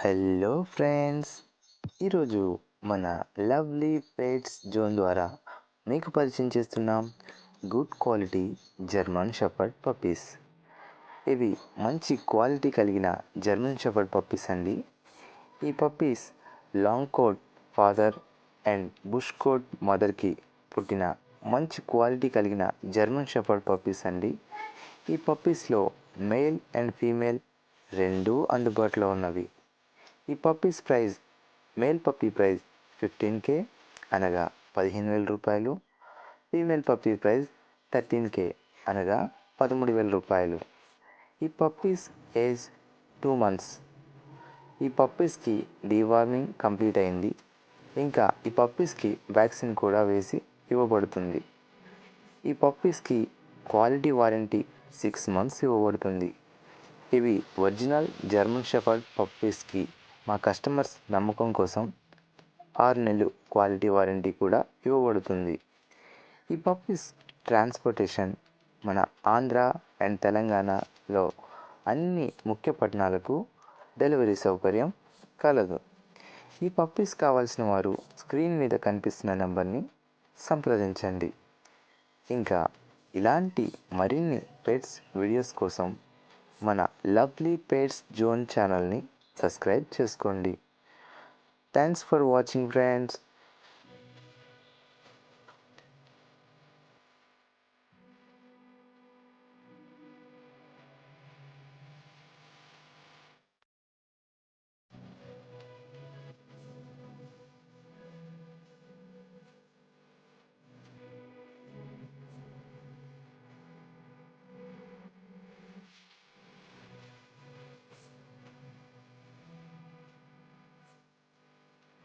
Hello friends, ఈరోజు మన lovely pets zone ద్వారా మీకు పరిచయం చేస్తున్నాం good quality German shepherd puppies. ఇవి మంచి క్వాలిటీ కలిగిన జర్మన్ షెపర్డ్ పప్పీస్ అండి. ఈ puppies long coat father and bush coat మదర్కి పుట్టిన మంచి క్వాలిటీ కలిగిన జర్మన్ షెపర్డ్ పప్పీస్ అండి. ఈ పప్పీస్లో మేల్ అండ్ ఫీమేల్ రెండూ అందుబాటులో ఉన్నవి. ఈ puppies price male puppy price 15K అనగా 15,000 రూపాయలు, ఫీమేల్ పప్పీ ప్రైస్ 13K అనగా 13,000 రూపాయలు. ఈ పప్పీస్ ఏజ్ 2 months. ఈ పప్పీస్కి డీవార్మింగ్ కంప్లీట్ అయింది. ఇంకా ఈ పప్పీస్కి వ్యాక్సిన్ కూడా వేసి ఇవ్వబడుతుంది. ఈ పప్పీస్కి క్వాలిటీ వారంటీ 6 months ఇవ్వబడుతుంది. ఇవి ఒరిజినల్ జర్మన్ షెపర్డ్ పప్పీస్కి మా కస్టమర్స్ నమ్మకం కోసం 6 నెలలు క్వాలిటీ వారంటీ కూడా ఇవ్వబడుతుంది. ఈ పప్పీస్ ట్రాన్స్పోర్టేషన్ మన ఆంధ్ర అండ్ తెలంగాణలో అన్ని ముఖ్య పట్టణాలకు డెలివరీ సౌకర్యం కలదు. ఈ పప్పీస్ కావాల్సిన వారు స్క్రీన్ మీద కనిపిస్తున్న నెంబర్ని సంప్రదించండి. ఇంకా ఇలాంటి మరిన్ని పెట్స్ వీడియోస్ కోసం మన లవ్లీ పెట్స్ జోన్ ఛానల్ని సబ్స్క్రైబ్ చేసుకోండి. Thanks for watching friends.